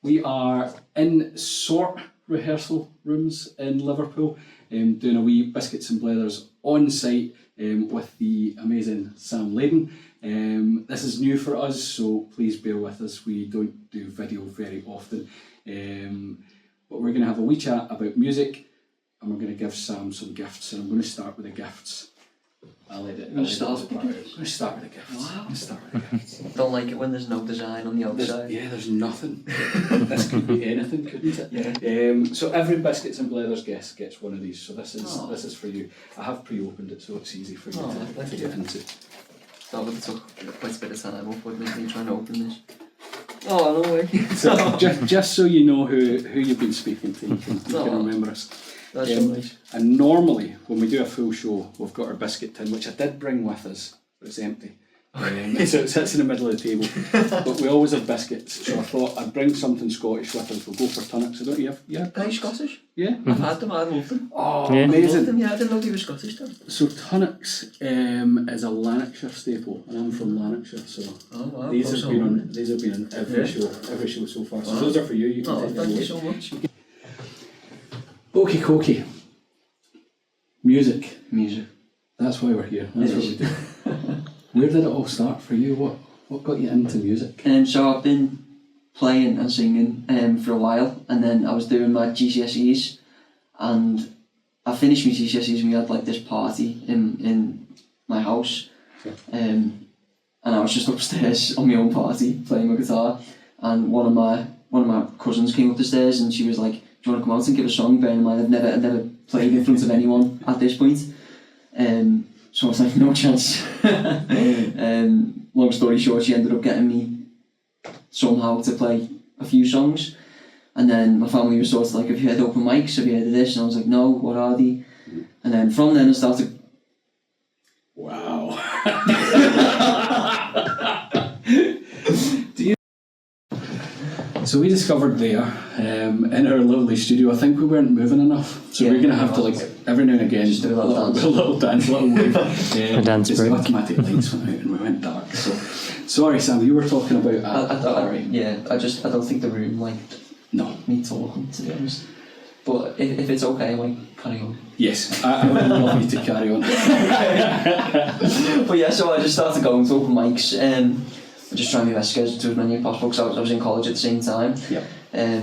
We are in Sort Rehearsal Rooms in Liverpool, doing a wee Biscuits and Blethers on site with the amazing Sam Leyden. This is new for us, so please bear with us. We don't do video very often, but we're going to have a wee chat about music, and we're going to give Sam some gifts. And I'm going to start with the gifts. I'll let it. I'm going to start with the gifts. Wow. Let's start with the gifts. Don't like it when there's no design on the outside. There's nothing. This could be anything, couldn't it? Yeah. So every Biscuits and Blethers guest gets one of these. So this is for you. I have pre-opened it, so it's easy for you to get into. That would have took quite a bit of time off, wouldn't it, me trying to open this? Oh, no way. So just so you know who you've been speaking to, you can remember us. That's so nice. And normally, when we do a full show, we've got our biscuit tin, which I did bring with us, but it's empty. So it sits in the middle of the table. But we always have biscuits, so I thought I'd bring something Scottish with us. We'll go for tunnocks. Don't you have? Are you Scottish? Yeah. I've had them, I love them. Oh, yeah. amazing. I love them, yeah, I didn't know they were Scottish though. So tunnocks is a Lanarkshire staple, and I'm from Lanarkshire, so wow, these have been on every show so far. So those are for you. You can take them thank away. you so much. Okie dokie. Music. Music. That's why we're here. That's what we do. Where did it all start for you? What got you into music? So I've been playing and singing for a while, and then I was doing my GCSEs, and I finished my GCSEs and we had like this party in my house, and I was just upstairs on my own party playing my guitar, and one of my cousins came up the stairs and she was like, "Do you want to come out and give a song?" Bearing in mind I'd never played in front of anyone at this point. So I was like, no chance. Long story short, she ended up getting me somehow to play a few songs, and then my family was sort of like, "Have you heard open mics? Have you heard of this?" And I was like, "No, what are they?" And then from then I started. Wow. So we discovered there, in our lovely studio, I think we weren't moving enough, so we're going to have to, like, every now and again, just do a little dance, a little wave. A dance break. The automatic lights went out and we went dark. So, sorry Sam, you were talking about... I don't think the room liked me talking, to be honest. But if it's okay, I might carry on. Yes, I would love you to carry on. But yeah, so I just started going to open mics, just trying my best to get to as many as possible, because I was in college at the same time. Yep.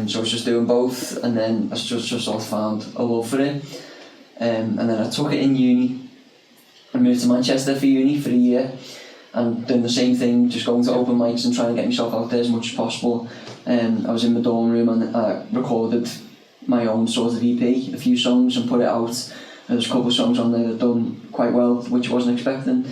So I was just doing both, and then I just sort of found a love for it. And then I took it in uni. I moved to Manchester for uni for a year, and doing the same thing, just going to open mics and trying to get myself out there as much as possible. I was in my dorm room and I recorded my own sort of EP, a few songs, and put it out. There's a couple of songs on there that done quite well, which I wasn't expecting.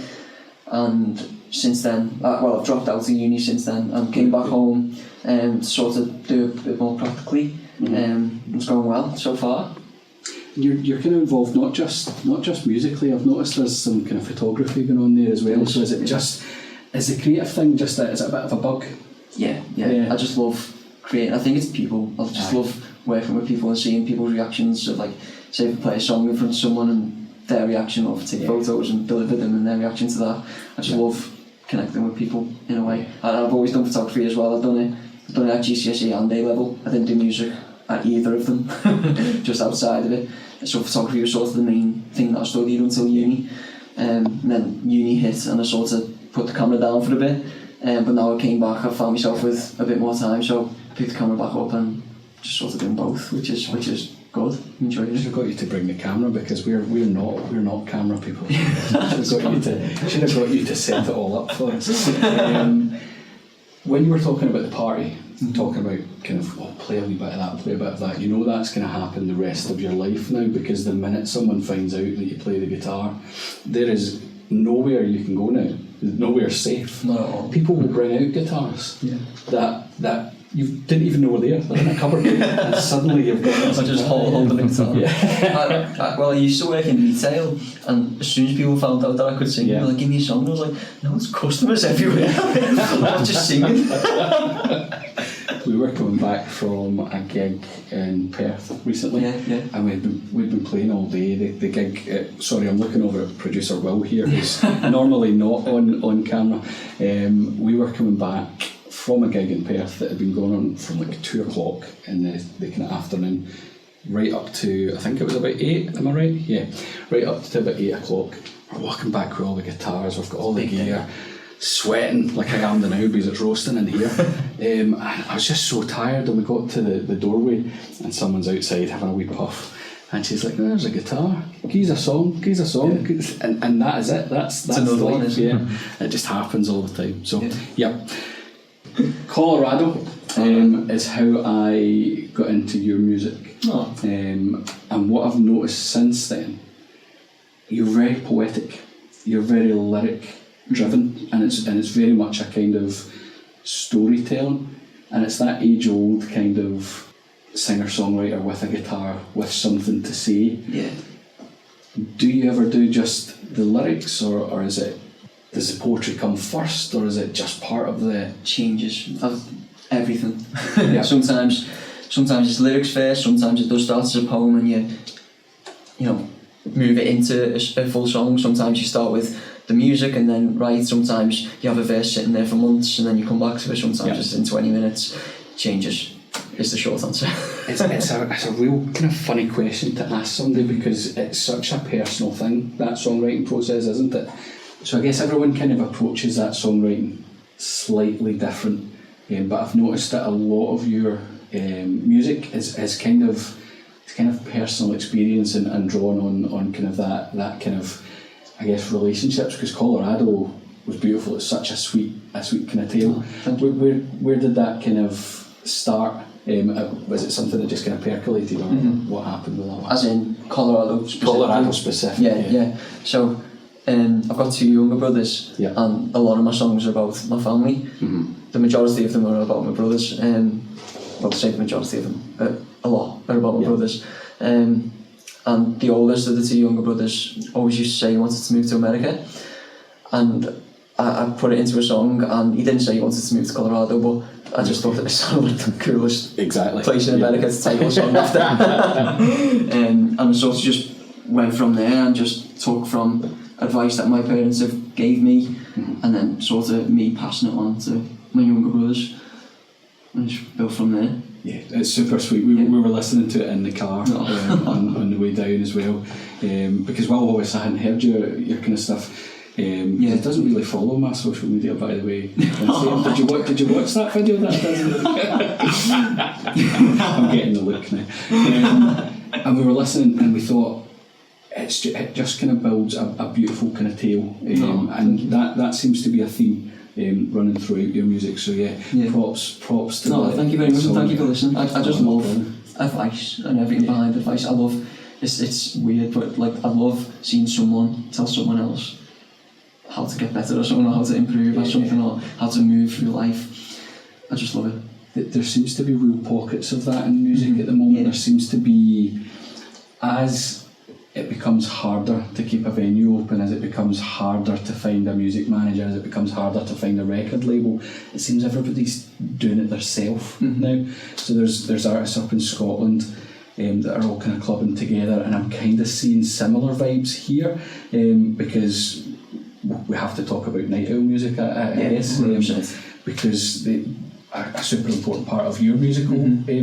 And since then, I've dropped out of uni since then and came back home to sort of do a bit more practically. It's going well so far. You're kind of involved not just musically. I've noticed there's some kind of photography going on there as well. So is the creative thing is it a bit of a bug? Yeah. I just love creating. I think it's people. I just love working with people and seeing people's reactions. Of, like, say if I play a song in front of someone and their reaction, or take photos and deliver them and their reaction to that. I just love connecting with people in a way. And I've always done photography as well. I've done it at GCSE and A level. I didn't do music at either of them, just outside of it. So photography was sort of the main thing that I studied until uni. And then uni hit and I sort of put the camera down for a bit. But now I came back, I found myself with a bit more time, so I picked the camera back up and just sort of doing both, which is good. Enjoying it. I should have got you to bring the camera, because we're not camera people. should have got you to set it all up for us. When you were talking about the party, talking about kind of play a wee bit of that, play a bit of that, you know that's going to happen the rest of your life now, because the minute someone finds out that you play the guitar, there is nowhere you can go now. There's nowhere safe. Not at all. People will bring out guitars that you didn't even know were there. They're in a cupboard, and suddenly you've got. I just holding the guitar. Yeah. I used to work in retail, and as soon as people found out that I could sing, they were like, "Give me a song." And I was like, "No, there's customers everywhere. I'm just singing." We were coming back from a gig in Perth recently, and we'd been playing all day. The gig. Sorry, I'm looking over at producer Will here, who's normally not on camera. We were coming back from a gig in Perth that had been going on from like 2 o'clock in the kind of afternoon, right up to, I think it was about 8, am I right? Yeah, right up to about 8 o'clock. We're walking back with all the guitars, we've got all the gear, sweating like I am now because it's roasting in here. And I was just so tired, and we got to the doorway and someone's outside having a wee puff. And she's like, there's a guitar, geez a song, yeah. and that is it, that's another the one, life, isn't yeah. It just happens all the time. So, yeah. Colorado is how I got into your music. And what I've noticed since then, you're very poetic, you're very lyric driven, and it's very much a kind of storytelling, and it's that age old kind of singer-songwriter with a guitar with something to say. Yeah. Do you ever do just the lyrics, or is it, does the poetry come first, or is it just part of the changes of everything? Yeah. Sometimes it's lyrics first, sometimes it does start as a poem and you know, move it into a full song. Sometimes you start with the music and then write. Sometimes you have a verse sitting there for months and then you come back to it. Sometimes it's in 20 minutes. Changes is the short answer. It's a real kind of funny question to ask somebody, because it's such a personal thing, that songwriting process, isn't it? So I guess everyone kind of approaches that songwriting slightly different, but I've noticed that a lot of your music is kind of personal experience and drawn on kind of that kind of, I guess, relationships, because Colorado was beautiful. It's such a sweet kind of tale. Where did that kind of start? Was it something that just kind of percolated, or what happened with that? As in Colorado specifically? Yeah. So I've got 2 younger brothers, and a lot of my songs are about my family. The majority of them are about my brothers. Well, say the majority of them, a lot are about my brothers. And the oldest of the 2 younger brothers always used to say he wanted to move to America, and I put it into a song, and he didn't say he wanted to move to Colorado, but I just thought it sounded like the coolest place in America to title a song after. And I sort of just went from there and just took from advice that my parents have gave me, and then sort of me passing it on to my younger brothers, and just built from there. Yeah, it's super sweet. We were listening to it in the car on the way down as well, because while obviously I hadn't heard your kind of stuff. It doesn't really follow my social media, by the way. Did you watch that video? That doesn't. I'm getting the look now. And we were listening, and we thought it just kind of builds a beautiful kind of tale, and that seems to be a theme running throughout your music. So props to. No, thank you very much. Thank you for listening. I just love advice and everything behind advice. I love. It's weird, but like I love seeing someone tell someone else how to get better or something, or how to improve or something, or how to move through life. I just love it. There seems to be real pockets of that in music at the moment. There seems to be, as it becomes harder to keep a venue open, as it becomes harder to find a music manager, as it becomes harder to find a record label, it seems everybody's doing it themselves now. So there's artists up in Scotland that are all kind of clubbing together, and I'm kind of seeing similar vibes here, because we have to talk about night owl music, I guess, because a super important part of your musical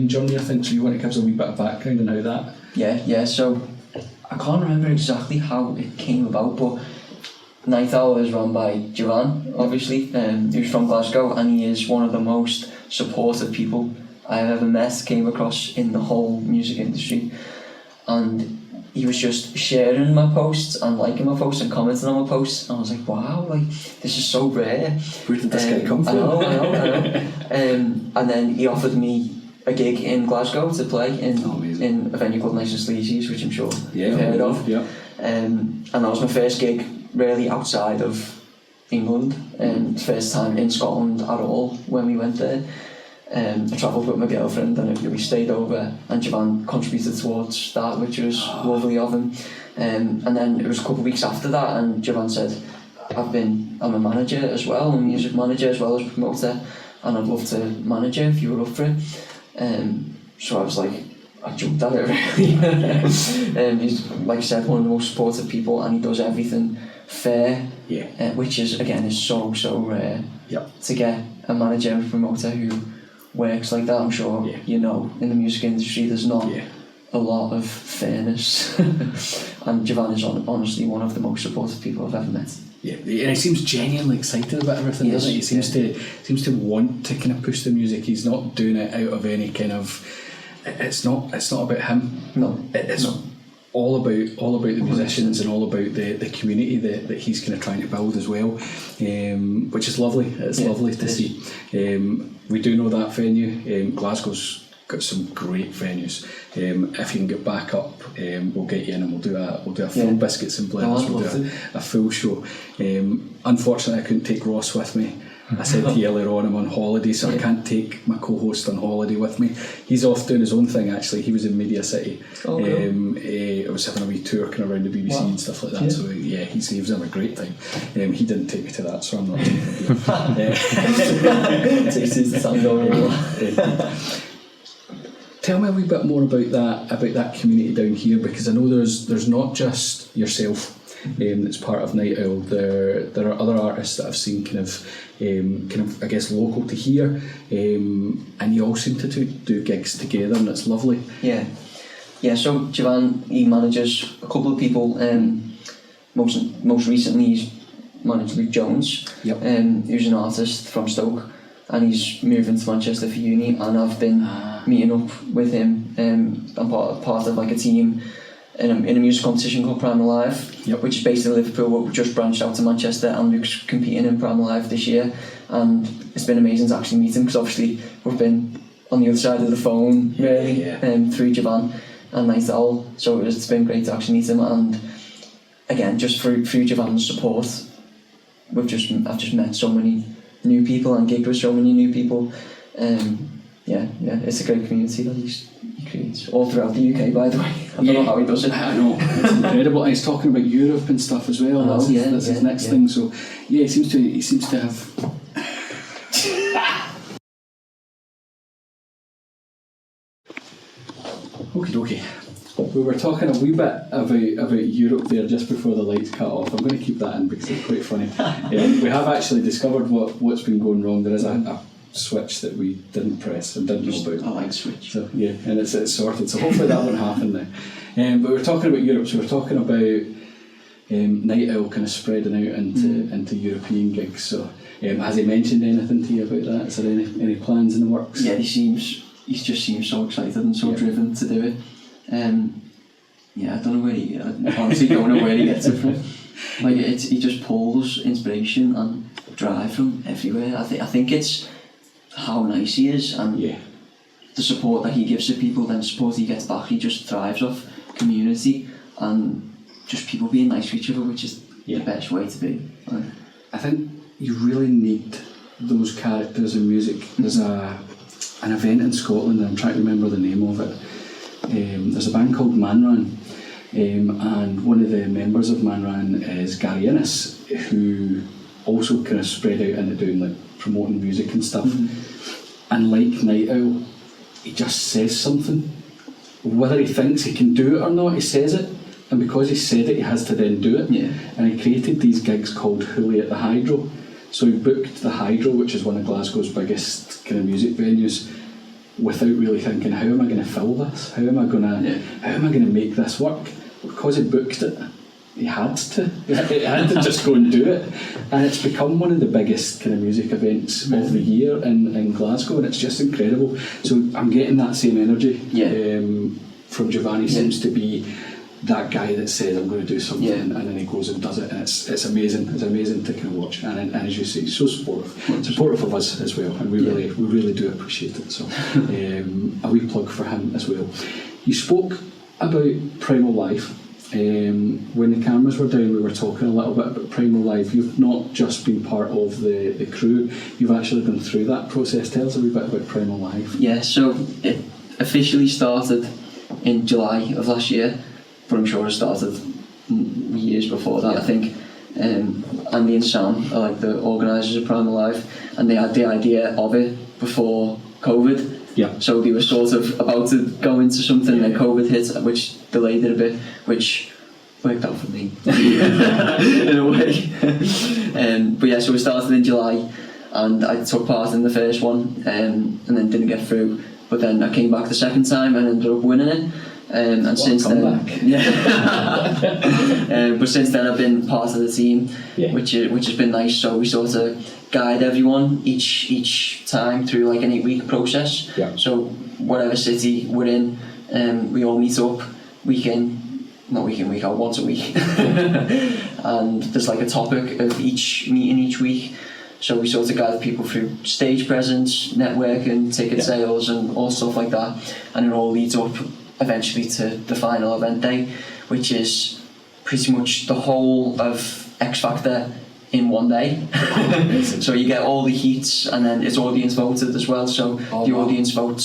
journey, I think. So you want to give us a wee bit of background on how that? Yeah. So I can't remember exactly how it came about, but Night Owl is run by Jovan, obviously, who's from Glasgow, and he is one of the most supportive people I've ever met, came across in the whole music industry. And he was just sharing my posts and liking my posts and commenting on my posts, and I was like, wow, like this is so rare. Where did this guy come from? I know. And then he offered me a gig in Glasgow to play in a venue called Nice and Sleazy's, which I'm sure you've heard of. Yeah. And that was my first gig really outside of England, and first time in Scotland at all when we went there. I travelled with my girlfriend, and we stayed over, and Jovan contributed towards that, which was lovely of him. And then it was a couple of weeks after that, and Jovan said, I'm a manager as well, I'm a music manager as well as promoter, and I'd love to manage you if you were up for it. So I was like, I jumped at it really. He's, like I said, one of the most supportive people, and he does everything fair, which is so rare to get. a manager and promoter who works like that. I'm sure you know, in the music industry there's not a lot of fairness and Javan is honestly one of the most supportive people I've ever met. Yeah, and he seems genuinely excited about everything, doesn't he? He seems to want to kind of push the music. He's not doing it out of any kind of. It's not about him. No, it's all about the musicians and all about the community that he's kind of trying to build as well, which is lovely. It's lovely to see. We do know that venue. Glasgow's got some great venues. If you can get back up, we'll get you in and we'll do a full Biscuits and Blethers. We'll do a full show. Unfortunately, I couldn't take Ross with me. I said to you earlier on, I'm on holiday, so I can't take my co-host on holiday with me. He's off doing his own thing actually. He was in Media City. I was having a wee tour kind of around the BBC and stuff like that. So he was having a great time. He didn't take me to that, so I'm not taking him. Tell me a wee bit more about that community down here, because I know there's not just yourself that's part of Night Owl. There are other artists that I've seen kind of I guess local to here, and you all seem to do gigs together, and it's lovely. Yeah. So Javan, he manages a couple of people. Most recently, he's managed Luke Jones, who's an artist from Stoke, and he's moving to Manchester for uni. And I've been meeting up with him. I'm part of like a team in a music competition called Primal Live, which is based in Liverpool, but we've just branched out to Manchester, and Luke's competing in Primal Live this year, and it's been amazing to actually meet him, because obviously we've been on the other side of the phone really, through Javan and Night Owl, so it's been great to actually meet him. And again, just through Javan's support, I've just met so many new people and gigged with so many new people. It's a great community that he creates all throughout the UK, by the way. I don't know how he does it. I know, it's incredible. And he's talking about Europe and stuff as well. That's his next thing. So he seems to have. Okay. We were talking a wee bit about Europe there just before the lights cut off. I'm going to keep that in because it's quite funny. We have actually discovered what's been going wrong. There is a switch that we didn't press and didn't know about. A light switch. So and it's sorted. So hopefully that won't happen now. But we're talking about Europe. So we're talking about Night Owl kind of spreading out into European gigs. So has he mentioned anything to you about that? Is there any plans in the works? Yeah, he just seems so excited and so driven to do it. I don't know where I honestly don't know where he gets it from. Like he just pulls inspiration and drive from everywhere. I think it's how nice he is, and the support that he gives to people, then support he gets back. He just thrives off community and just people being nice to each other, which is the best way to be. I think you really need those characters in music. There's an event in Scotland, and I'm trying to remember the name of it. There's a band called Manran, and one of the members of Manran is Gary Innes, who also kind of spread out into doing like promoting music and stuff. And like Night Owl, he just says something. Whether he thinks he can do it or not, he says it, and because he said it, he has to then do it. And he created these gigs called Hoolie at the Hydro. So he booked the Hydro, which is one of Glasgow's biggest kind of music venues, without really thinking, how am I going to fill this? How am I going to make this work? Because he booked it, he had to just go and do it, and it's become one of the biggest kind of music events of the year in Glasgow, and it's just incredible. So I'm getting that same energy from Giovanni. Seems to be that guy that says I'm going to do something, and then he goes and does it, and it's amazing. It's amazing to kind of watch, and as you say, so supportive of us as well, and we really do appreciate it. So a wee plug for him as well. You spoke about Primal Live. When the cameras were down, we were talking a little bit about Primal Live. You've not just been part of the crew, you've actually gone through that process. Tell us a wee bit about Primal Live. Yeah, so it officially started in July of last year, but I'm sure it started years before that. I think Andy and Sam are like the organisers of Primal Live, and they had the idea of it before COVID. So they were sort of about to go into something, and then COVID hit, which delayed it a bit, which worked out for me in a way. But so we started in July, and I took part in the first one, and then didn't get through. But then I came back the second time and ended up winning it. And since then, but since then I've been part of the team, which has been nice. So we sort of guide everyone each time through like an 8-week process. Yeah. So whatever city we're in, we all meet up week out, once a week, and there's like a topic of each meeting each week. So we sort of guide people through stage presence, networking, ticket sales, and all stuff like that, and it all leads up eventually to the final event day, which is pretty much the whole of X Factor in one day. So you get all the heats, and then it's audience voted as well. So audience vote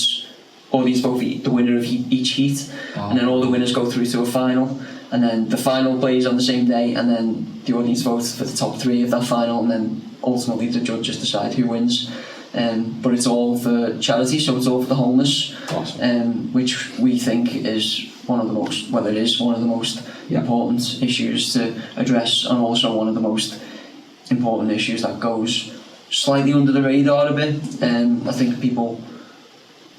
the winner of each heat, and then all the winners go through to a final, and then the final plays on the same day, and then the audience votes for the top 3 of that final, and then ultimately the judges decide who wins. But it's all for charity, so it's all for the homeless. Awesome. Which we think is one of the most important issues to address, and also one of the most important issues that goes slightly under the radar a bit.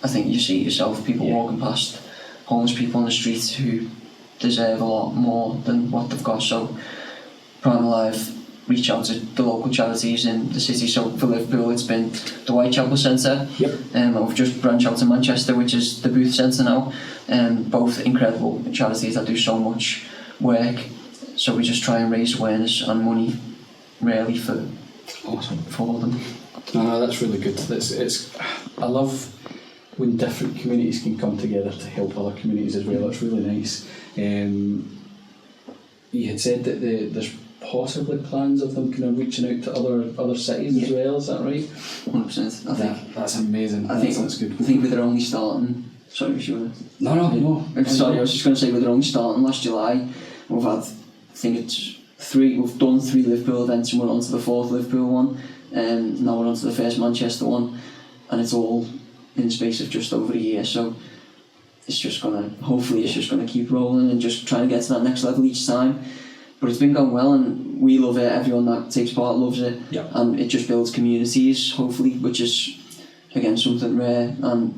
I think you see yourself, people walking past homeless people on the streets who deserve a lot more than what they've got. So Prime Alive reach out to the local charities in the city. So for Liverpool, it's been the Whitechapel Centre. We've just branched out to Manchester, which is the Booth Centre now. Both incredible charities that do so much work. So we just try and raise awareness and money, really, for them. No, that's really good. I love when different communities can come together to help other communities as well. It's really nice. You had said that there's possibly plans of them kind of reaching out to other cities as well, is that right? 100%. I think that's amazing. That's good. I think they're only starting. Sorry, if you want to. No. Sorry, I was just going to say they're only starting last July. We've had, I think it's 3. We've done 3 Liverpool events, and we're on to the 4th Liverpool one. Now we're on to the first Manchester one, and it's all in the space of just over a year. So hopefully it's just gonna keep rolling and just trying to get to that next level each time. But it's been going well, and we love it. Everyone that takes part loves it, and it just builds communities, hopefully, which is again something rare. And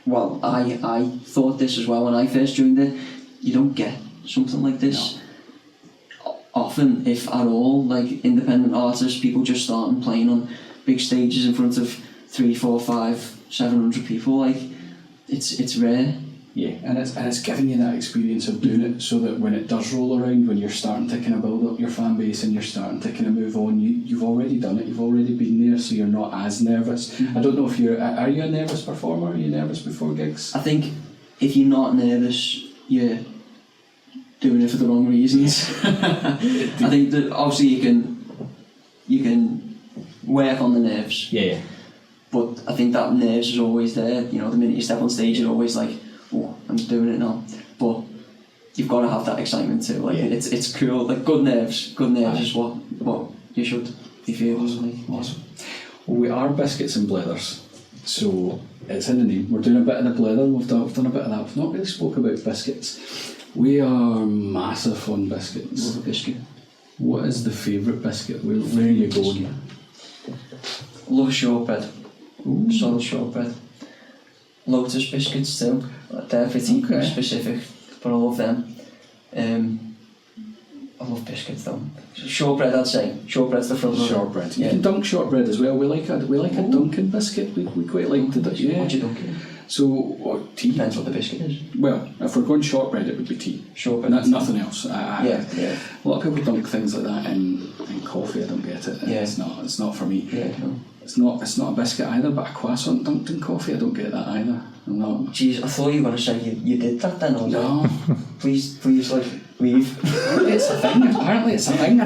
well, I thought this as well when I first joined it. You don't get something like this often, if at all. Like independent artists, people just starting playing on big stages in front of 3, 4, 5, 700 people. Like it's rare. Yeah, and it's giving you that experience of doing it, so that when it does roll around, when you're starting to kind of build up your fan base and you're starting to kind of move on, you've already done it, you've already been there, so you're not as nervous. I don't know if are you a nervous performer? Are you nervous before gigs? I think if you're not nervous, you're doing it for the wrong reasons. I think that obviously you can work on the nerves. Yeah. But I think that nerves is always there. You know, the minute you step on stage, you're always like, oh, I'm doing it now. But you've got to have that excitement too. Like it's cool. Like good nerves is what you should be feeling. Awesome. Well, we are Biscuits and Blethers, so it's in the name. We're doing a bit of the blether. We've done a bit of that. We've not really spoke about biscuits. We are massive on biscuits. Love a biscuit. What is the favourite biscuit? Where are you going? Love shortbread. Solid shortbread. Lotus biscuits too. They're pretty specific, but I love them. I love biscuits though. Shortbread, I'd say. Shortbread's the front runner. Shortbread. You can dunk shortbread as well. We like a Dunkin' biscuit. We quite like to do. Yeah. What do you dunk it? So tea. Depends what the biscuit is. Well, if we're going shortbread, it would be tea. Shortbread. Nothing else. Yeah. A lot of people dunk things like that in coffee. I don't get it. Yeah. It's not for me. Yeah. No. It's not a biscuit either, but a croissant dunked in coffee, I don't get that either. I'm not. Jeez, I thought you were going to say you did that then. No. Please, like, leave. It's a thing. Apparently it's a thing. I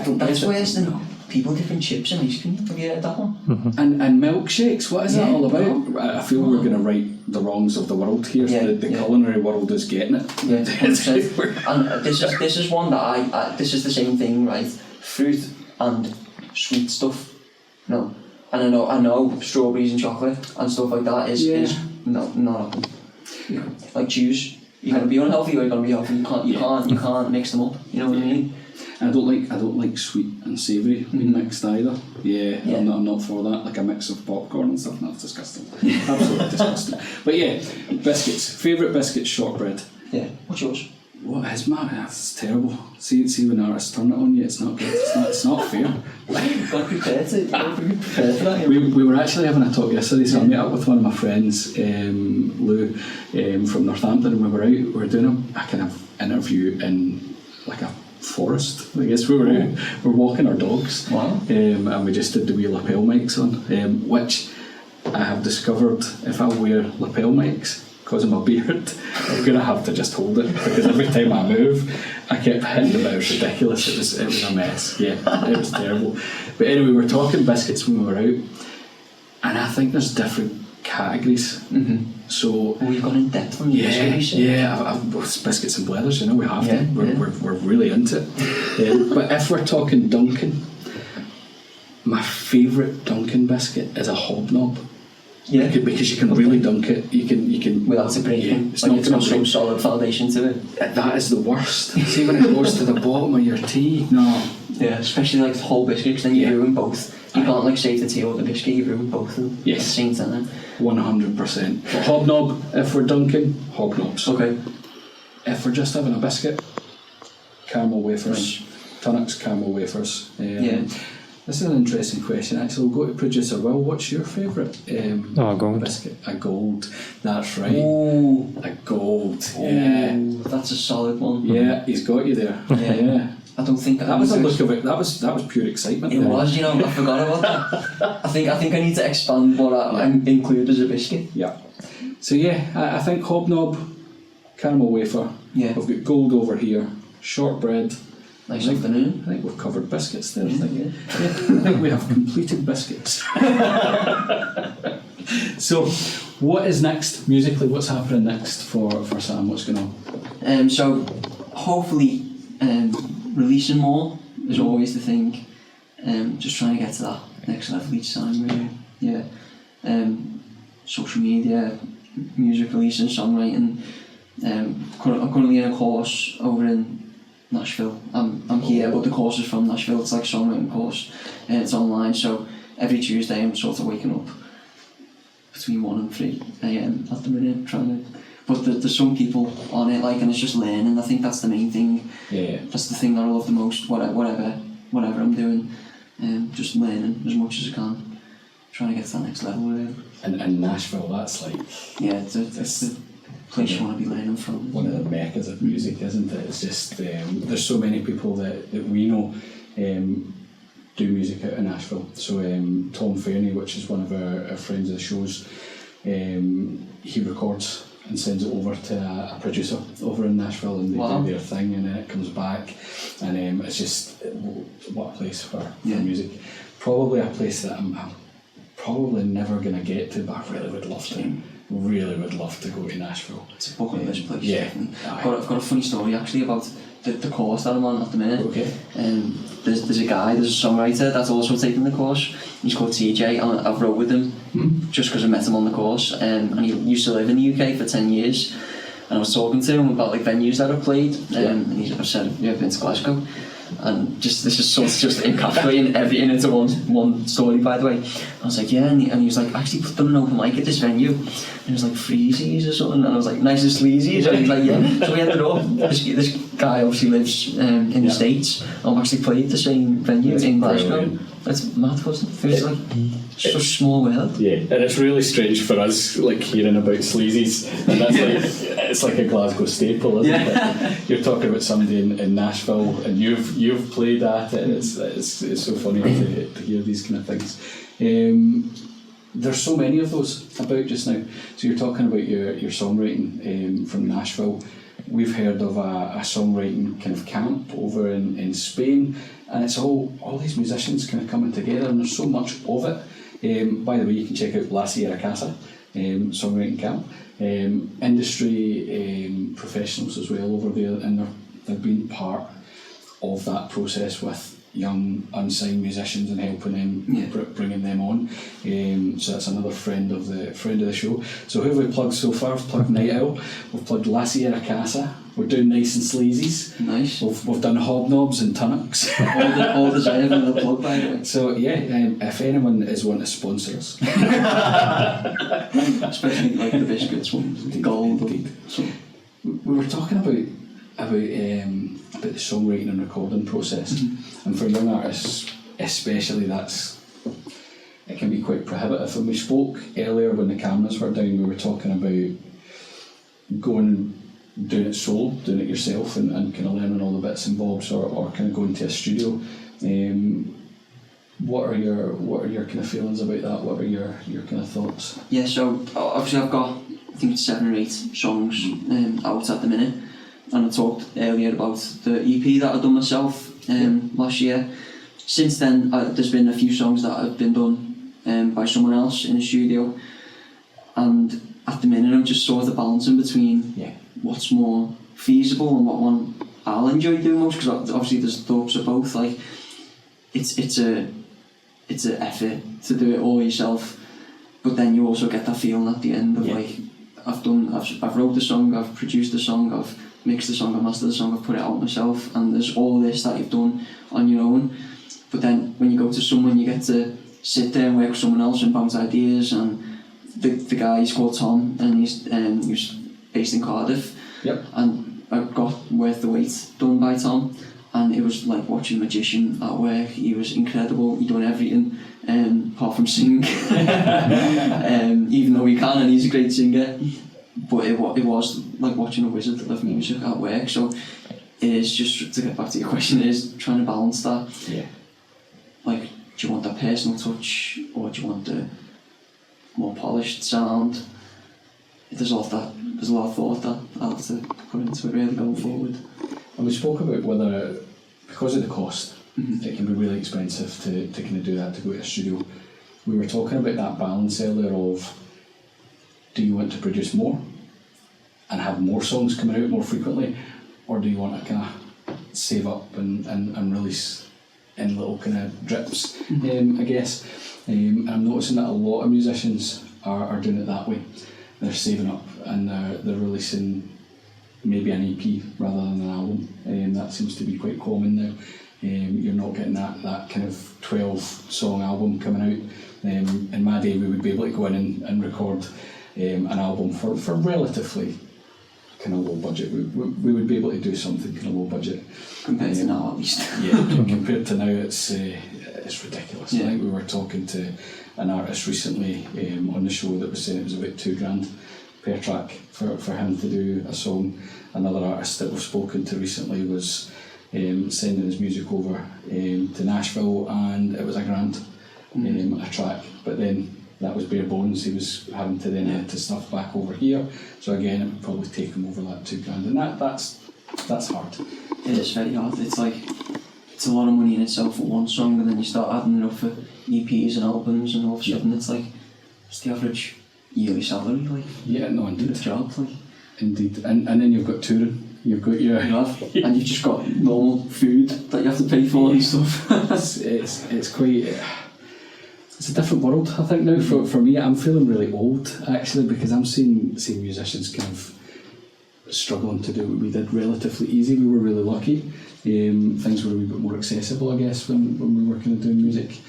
don't That's worse than people dipping chips in ice cream. Have you heard that one? And milkshakes, what is that all about? I feel we're going to right the wrongs of the world here. The culinary world is getting it. Yeah, 100%. And this is one that this is the same thing, right? Fruit and sweet stuff. No, and I know strawberries and chocolate and stuff like that is not like juice. You're gonna be unhealthy or you're gonna be healthy. You can't mix them up. You know what I mean? I don't like sweet and savoury being mixed either. Yeah, I'm not for that. Like a mix of popcorn and stuff. That's disgusting. Absolutely disgusting. But yeah, biscuits. Favourite biscuits, shortbread. Yeah. What's yours? What is mine? That's terrible. See when artists turn it on you, it's not good. It's not fair. Got prepared for that. We were actually having a talk yesterday, so I met up with one of my friends, Lou, from Northampton, and we were doing a kind of interview in like a forest. I guess we're walking our dogs. Wow. And we just did the wee lapel mics on, which I have discovered if I wear lapel mics, because of my beard, I'm going to have to just hold it, because every time I move I kept hitting it, but it was ridiculous. It was a mess. Yeah, it was terrible. But anyway, we were talking biscuits when we were out, and I think there's different categories. So we've gone in depth on this. I've Biscuits and Blethers, we have to. We're really into it. But if we're talking Dunkin', my favourite Dunkin' biscuit is a hobnob. Yeah, because you can really dunk it. You can without it breaking. It's not some solid foundation to it. That is the worst. See when it goes to the bottom of your tea. No. Yeah, especially like whole biscuits. Then you ruin both. You can't like save the tea or the biscuit. You ruin both of them. Yes. At the same time. 100%. Hobnob. If we're dunking, hobnobs. Okay. If we're just having a biscuit, caramel wafers. Tunnocks caramel wafers. This is an interesting question. Actually, we'll go to producer Will. What's your favourite gold biscuit? A gold. That's right. Ooh. A gold. Yeah. Ooh, that's a solid one. Yeah, he's got you there. Yeah. I don't think that was a look of it. That was pure excitement. It was, I forgot about that. I think I need to expand what I include as a biscuit. Yeah. So I think hobnob, caramel wafer. Yeah. We've got gold over here. Shortbread. Nice afternoon. I think we've covered biscuits there. I think we have completed biscuits. So, what is next musically? What's happening next for Sam? What's going on? So, hopefully, releasing more is always the thing. Just trying to get to that next level each time, really. Yeah. Social media, music releasing, songwriting. I'm currently in a course over in Nashville. I'm here, but the course is from Nashville. It's like a songwriting course, and it's online. So every Tuesday I'm sort of waking up between 1 and 3 a.m. at the minute, trying to. But there's some people on it, and it's just learning. I think that's the main thing. Yeah. That's the thing that I love the most. Whatever I'm doing, just learning as much as I can, trying to get to that next level. Really. And Nashville, that's like. Yeah, it's the place you want to be learning from. One of the meccas of music, isn't it? It's just there's so many people that we know do music out in Nashville. So Tom Fairney, which is one of our friends of the shows, he records and sends it over to a producer over in Nashville, and they do their thing, and then it comes back, and it's just what a place for music. Probably a place that I'm probably never going to get to, but I really would love to. Really would love to go to Nashville. It's a bucket list place. Yeah. I've got a funny story actually about the course that I'm on at the minute. Okay. There's a songwriter that's also taking the course. He's called TJ, and I've wrote with him just because I met him on the course. And he used to live in the UK for 10 years. And I was talking to him about venues that I've played. And I said, "Have you ever been to Glasgow?" And this is sort of just encapsulating everything into one story, by the way. I was like, yeah, and he was like, actually done an open mic at this venue, and it was like Freezies or something, and I was like, nice and sleazy. So he was like, yeah. So we ended up, this guy obviously lives in the States, and I've actually played the same venue in Glasgow. That's mad, wasn't it? It was like such a small world. Yeah, and it's really strange for us, hearing about sleazies, and that's it's like a Glasgow staple, isn't it? You're talking about somebody in Nashville, and you've played at it, and it's so funny to hear these kind of things. There's so many of those about just now. So you're talking about your songwriting from Nashville. We've heard of a songwriting kind of camp over in Spain, and it's all these musicians kind of coming together, and there's so much of it. By the way, you can check out La Sierra Casa songwriting camp. Industry professionals as well over there, and they've been part of that process with young unsigned musicians and helping them, bringing them on. So that's another friend of the show. So who have we plugged so far? We've plugged Night Owl, we've plugged La Sierra Casa, we're doing Nice and Sleazy's. Nice. We've done Hobnobs and Tunnocks. all deserving of the plug, by the way. So if anyone is wanting to sponsor us, especially like the Biscuits ones, the gold. So we were talking about the songwriting and recording process, and for young artists especially, it can be quite prohibitive. And we spoke earlier when the cameras were down, we were talking about going and doing it solo, doing it yourself, and kind of learning all the bits and bobs, or kind of going to a studio. What are your kind of feelings about that? What are your kind of thoughts? Yeah, so obviously I've got, I think it's 7 or 8 songs out at the minute, and I talked earlier about the EP that I've done myself last year. Since then, there's been a few songs that have been done by someone else in the studio, and at the minute I'm just sort of balancing between what's more feasible and what one I'll enjoy doing most, because obviously there's thoughts of both. Like it's an effort to do it all yourself, but then you also get that feeling at the end of like I've wrote the song, I've produced the song, I've mixed the song, I've mastered the song, I've put it out myself, and there's all this that you've done on your own. But then when you go to someone, you get to sit there and work with someone else and bounce ideas. And the guy, he's called Tom, and he was based in Cardiff. Yep. And I got Worth the Wait done by Tom, and it was like watching a magician at work. He was incredible. He done everything apart from sing, even though he can, and he's a great singer. But it was like watching a wizard of music at work. So it is, just to get back to your question, it is trying to balance that. Yeah. Like, do you want that personal touch, or do you want the more polished sound? There's a lot of thought that I'll have to put into it really going forward. And we spoke about whether, because of the cost, it can be really expensive to kind of do that, to go to a studio. We were talking about that balance earlier of, do you want to produce more and have more songs coming out more frequently, or do you want to kind of save up and release in little kind of drips, I guess. And I'm noticing that a lot of musicians are doing it that way. They're saving up and they're releasing maybe an EP rather than an album. That seems to be quite common now. You're not getting that kind of 12 song album coming out. In my day, we would be able to go in and record an album for relatively kind of low budget. We would be able to do something kind of low budget. Compared to now, at least. Yeah, compared to now, it's ridiculous. I think we were talking to an artist recently on the show that was saying it was about £2,000 per track for him to do a song. Another artist that we've spoken to recently was sending his music over to Nashville, and it was £1,000 a track. But then that was bare bones. He was having to then edit stuff back over here. So again, it would probably take him over that £2,000, and that's hard. It is very hard. It's like, it's a lot of money in itself for one song, and then you start adding it up for EPs and albums, and all of a sudden it's like, it's the average yearly salary. Like, yeah, no, indeed. The job, like. Indeed, and then you've got touring. You've got your and you've just got normal food that you have to pay for and stuff. it's quite. It's a different world, I think, now. For me, I'm feeling really old, actually, because I'm seeing musicians kind of struggling to do what we did relatively easy. We were really lucky. Things were a wee bit more accessible, I guess, when we were kind of doing music.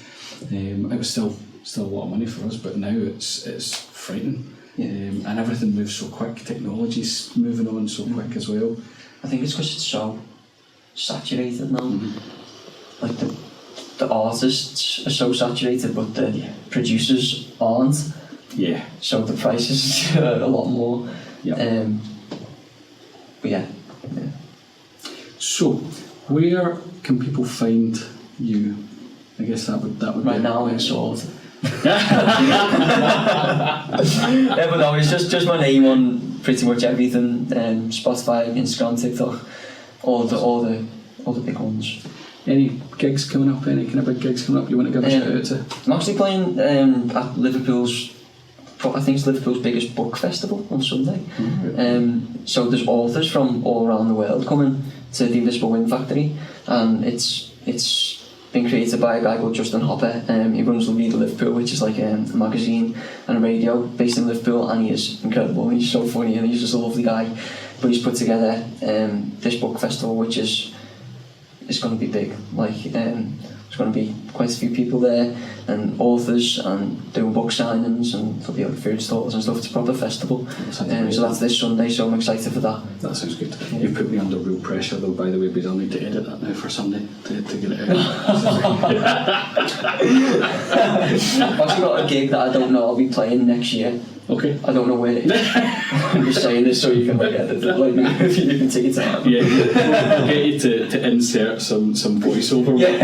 It was still a lot of money for us, but now it's frightening. And everything moves so quick. Technology's moving on so quick as well. I think it's because it's so saturated now. Like the artists are so saturated, but the producers aren't. Yeah. So the prices are a lot more. Yeah. But yeah. So, where can people find you? I guess that would right be now in Sort. Yeah, but no, it's just my name on pretty much everything. Spotify, Instagram, TikTok, all the big ones. Any gigs coming up? Any kind of big gigs coming up you want to give a shout out to? I'm actually playing at Liverpool's, I think it's Liverpool's biggest book festival on Sunday. So there's authors from all around the world coming to the Invisible Wind Factory, and it's been created by a guy called Justin Hopper. He runs the Leader Liverpool, which is like a magazine and a radio based in Liverpool, and he is incredible. He's so funny and he's just a lovely guy. But he's put together this book festival, which is going to be big. Like there's going to be quite a few people there, and authors, and doing book signings, and there'll be like food stalls and stuff. It's a proper festival. So that's this Sunday, so I'm excited for that. That sounds good. Yeah. You put me under real pressure though, by the way, but I'll need to edit that now for Sunday to get it out. I've actually got a gig that I don't know I'll be playing next year. Okay. I don't know where it is. I'm just saying this so you can like edit it, like if you can take it out. Yeah, we'll get you to insert some voiceover. Yeah.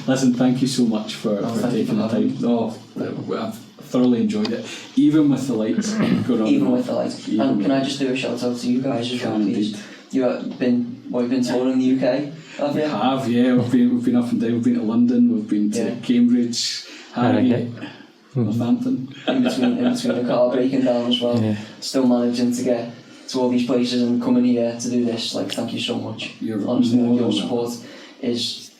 Listen, thank you so much for taking the time. I've thoroughly enjoyed it, even with the lights going on. Even with the lights. And can I just do a shout out to you guys as well, please? You've been touring the UK, have you? We have, yeah. We've been up and down. We've been to London. We've been to Cambridge, Harrogate, Northampton. In between the car breaking down as well. Yeah. Still managing to get to all these places and coming here to do this. Like, thank you so much. Honestly, your support is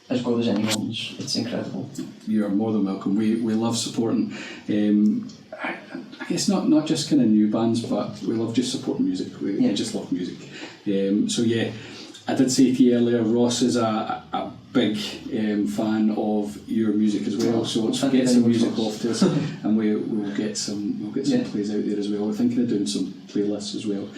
as good as anyone's. It's incredible. You are more than welcome. We love supporting. I guess not just kind of new bands, but we love just supporting music. We just love music. So yeah, I did say to you earlier, Ross is a big fan of your music as well. So let's get some music off to us, and we'll get some plays out there as well. We're thinking of doing some playlists as well.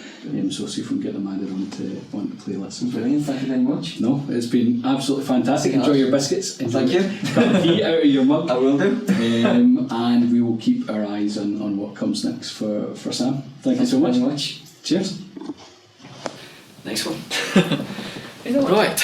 So see if we can get them added onto playlists. Brilliant, thank you very much. No, it's been absolutely fantastic. Enjoy your biscuits. Thank you. Got the heat out of your mug. I will do. And we will keep our eyes on what comes next for Sam. Thank you so much. Very much. Cheers. Next one. Right.